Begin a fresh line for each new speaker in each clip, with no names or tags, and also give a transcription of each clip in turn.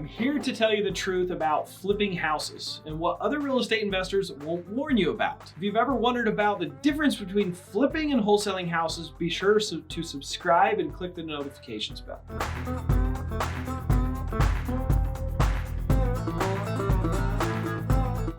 here to tell you the truth about flipping houses and what other real estate investors won't warn you about. If you've ever wondered about the difference between flipping and wholesaling houses, be sure to subscribe and click the notifications bell.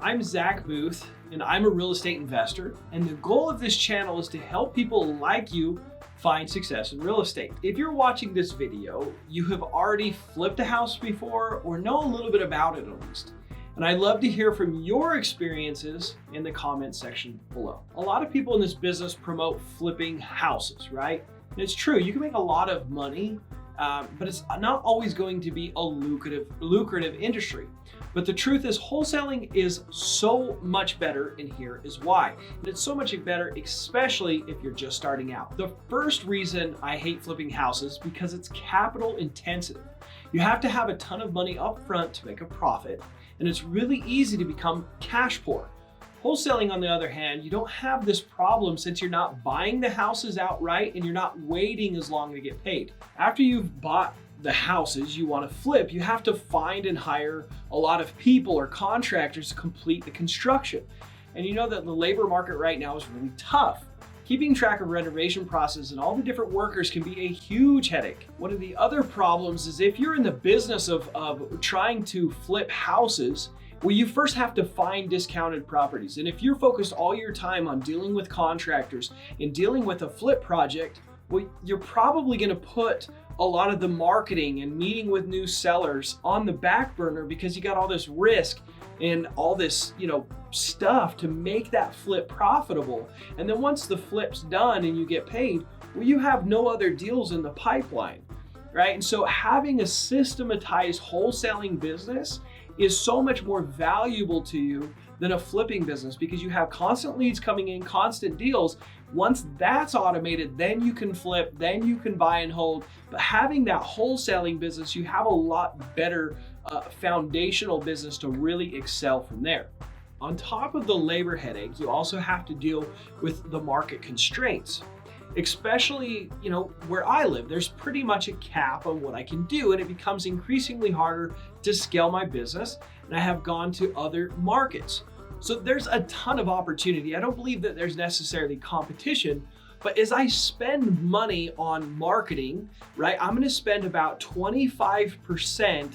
I'm Zack Boothe, and I'm a real estate investor, and the goal of this channel is to help people like you find success in real estate. If you're watching this video, you have already flipped a house before or know a little bit about it at least. And I'd love to hear from your experiences in the comment section below. A lot of people in this business promote flipping houses, right? And it's true, you can make a lot of money, but it's not always going to be a lucrative industry. But the truth is, wholesaling is so much better, and here is why. And it's so much better, especially if you're just starting out. The first reason I hate flipping houses is because it's capital intensive. You have to have a ton of money up front to make a profit, and it's really easy to become cash poor. Wholesaling, on the other hand, you don't have this problem since you're not buying the houses outright and you're not waiting as long to get paid. After you've bought the houses you want to flip, you have to find and hire a lot of people or contractors to complete the construction. And you know that the labor market right now is really tough. Keeping track of renovation process and all the different workers can be a huge headache. One of the other problems is if you're in the business of trying to flip houses, well, you first have to find discounted properties. And if you're focused all your time on dealing with contractors and dealing with a flip project, well, you're probably going to put a lot of the marketing and meeting with new sellers on the back burner because you got all this risk and all this, stuff to make that flip profitable. And then once the flip's done and you get paid, well, you have no other deals in the pipeline, right? And so having a systematized wholesaling business is so much more valuable to you than a flipping business because you have constant leads coming in, constant deals. Once that's automated, then you can flip, then you can buy and hold. But having that wholesaling business, you have a lot better foundational business to really excel from there. On top of the labor headache, you also have to deal with the market constraints. Especially, where I live, there's pretty much a cap on what I can do, and it becomes increasingly harder to scale my business, and I have gone to other markets. So there's a ton of opportunity. I don't believe that there's necessarily competition, but as I spend money on marketing, right, I'm gonna spend about 25%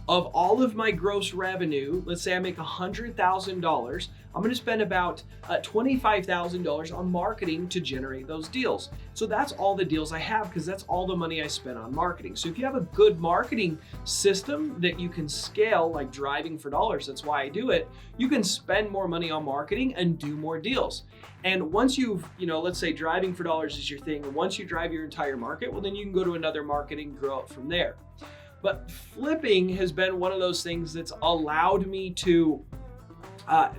of all of my gross revenue. Let's say I make $100,000, I'm gonna spend about $25,000 on marketing to generate those deals. So that's all the deals I have because that's all the money I spend on marketing. So if you have a good marketing system that you can scale, like driving for dollars, that's why I do it, you can spend more money on marketing and do more deals. And once you've, let's say driving for dollars is your thing, and once you drive your entire market, well, then you can go to another market and grow it from there. But flipping has been one of those things that's allowed me to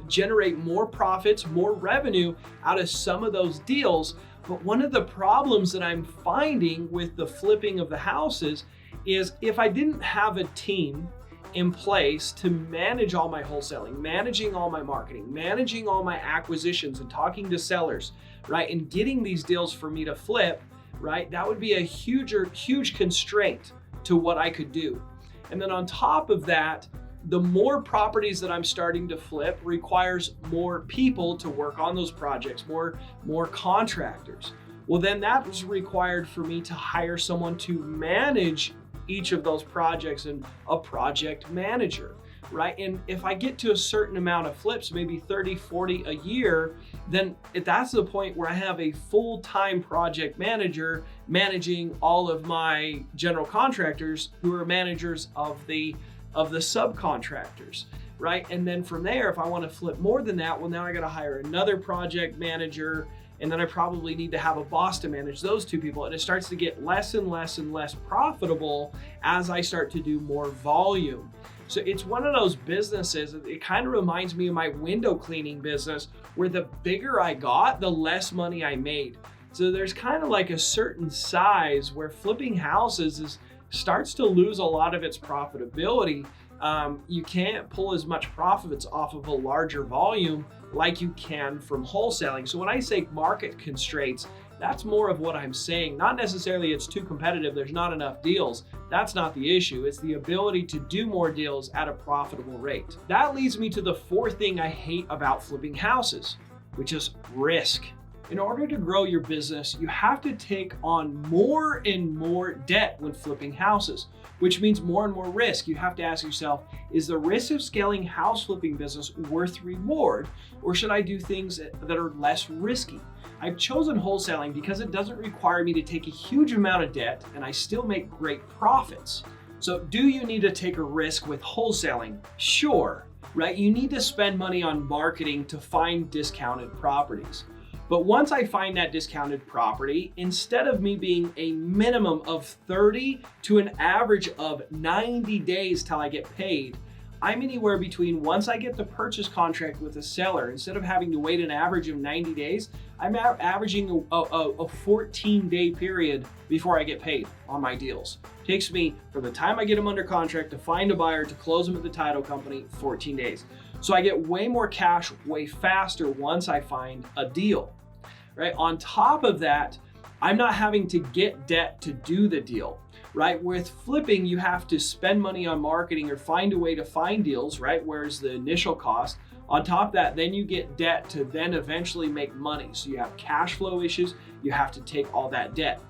generate more profits, more revenue out of some of those deals. But one of the problems that I'm finding with the flipping of the houses is if I didn't have a team in place to manage all my wholesaling, managing all my marketing, managing all my acquisitions and talking to sellers, right, and getting these deals for me to flip, right, that would be a huge constraint to what I could do. And then on top of that, the more properties that I'm starting to flip requires more people to work on those projects, more contractors. Well, then that was required for me to hire someone to manage each of those projects and a project manager, right? And if I get to a certain amount of flips, maybe 30, 40 a year, then that's the point where I have a full-time project manager managing all of my general contractors who are managers of the subcontractors, right? And then from there, if I want to flip more than that, well, now I got to hire another project manager, and then I probably need to have a boss to manage those two people. And it starts to get less and less and less profitable as I start to do more volume. So it's one of those businesses, it kind of reminds me of my window cleaning business, where the bigger I got, the less money I made. So there's kind of like a certain size where flipping houses starts to lose a lot of its profitability. You can't pull as much profits off of a larger volume like you can from wholesaling. So when I say market constraints, That's more of what I'm saying. Not necessarily it's too competitive, there's not enough deals. That's not the issue. It's the ability to do more deals at a profitable rate. That leads me to the fourth thing I hate about flipping houses, which is risk. In order to grow your business, you have to take on more and more debt when flipping houses, which means more and more risk. You have to ask yourself, is the risk of scaling house flipping business worth reward, or should I do things that are less risky? I've chosen wholesaling because it doesn't require me to take a huge amount of debt and I still make great profits. So do you need to take a risk with wholesaling? Sure, right? You need to spend money on marketing to find discounted properties. But once I find that discounted property, instead of me being a minimum of 30 to an average of 90 days till I get paid, I'm anywhere between, once I get the purchase contract with the seller, instead of having to wait an average of 90 days, I'm averaging a 14-day period before I get paid on my deals. It takes me, from the time I get them under contract to find a buyer to close them at the title company, 14 days. So I get way more cash way faster once I find a deal, right? On top of that, I'm not having to get debt to do the deal, right? With flipping, you have to spend money on marketing or find a way to find deals, right? Where's the initial cost? On top of that, then you get debt to then eventually make money. So you have cash flow issues, you have to take all that debt.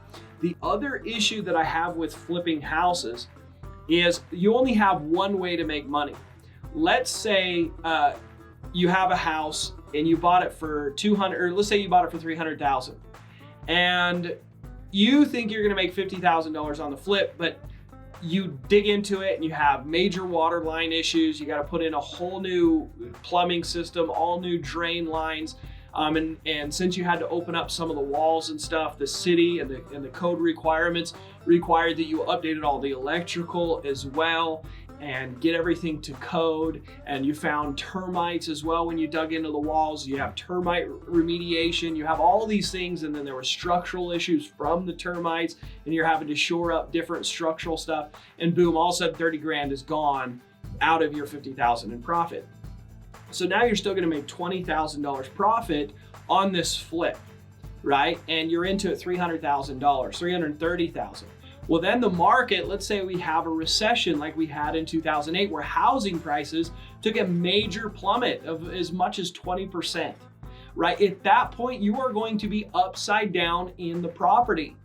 The other issue that I have with flipping houses is you only have one way to make money. Let's say you have a house and you bought it for 200, or let's say you bought it for 300,000, and you think you're gonna make $50,000 on the flip, but you dig into it and you have major water line issues. You got to put in a whole new plumbing system, all new drain lines. And since you had to open up some of the walls and stuff, the city and the code requirements required that you updated all the electrical as well and get everything to code. And you found termites as well when you dug into the walls. You have termite remediation, you have all these things, and then there were structural issues from the termites, and you're having to shore up different structural stuff, and boom, all of a sudden 30 grand is gone out of your 50,000 in profit. So now you're still gonna make $20,000 profit on this flip, right? And you're into it $300,000, 330,000. Well, then the market, let's say we have a recession like we had in 2008, where housing prices took a major plummet of as much as 20%, right? At that point, you are going to be upside down in the property,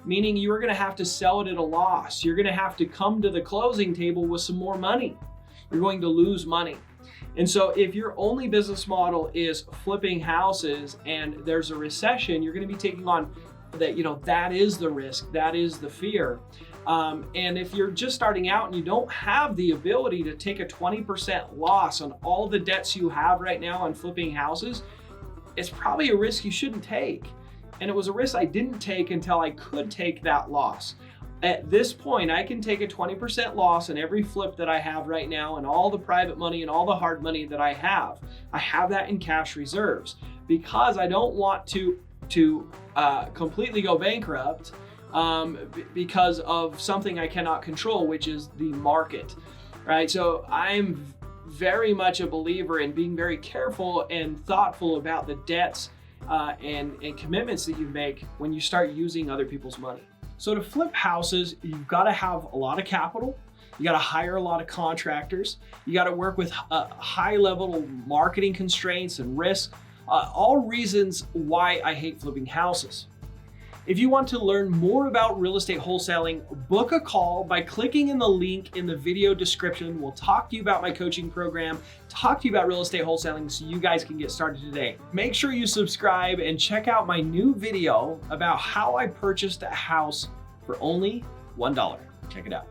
meaning you are gonna have to sell it at a loss. You're gonna have to come to the closing table with some more money. You're going to lose money. And so if your only business model is flipping houses and there's a recession, you're gonna be taking on that, that is the risk, that is the fear. And if you're just starting out and you don't have the ability to take a 20% loss on all the debts you have right now on flipping houses, it's probably a risk you shouldn't take. And it was a risk I didn't take until I could take that loss. At this point, I can take a 20% loss in every flip that I have right now, and all the private money and all the hard money that I have. I have that in cash reserves because I don't want to completely go bankrupt because of something I cannot control, which is the market, right? So I'm very much a believer in being very careful and thoughtful about the debts and commitments that you make when you start using other people's money. So to flip houses, you've got to have a lot of capital. You got to hire a lot of contractors. You got to work with high level marketing constraints and risk. All reasons why I hate flipping houses. If you want to learn more about real estate wholesaling, book a call by clicking in the link in the video description. We'll talk to you about my coaching program, talk to you about real estate wholesaling so you guys can get started today. Make sure you subscribe and check out my new video about how I purchased a house for only $1. Check it out.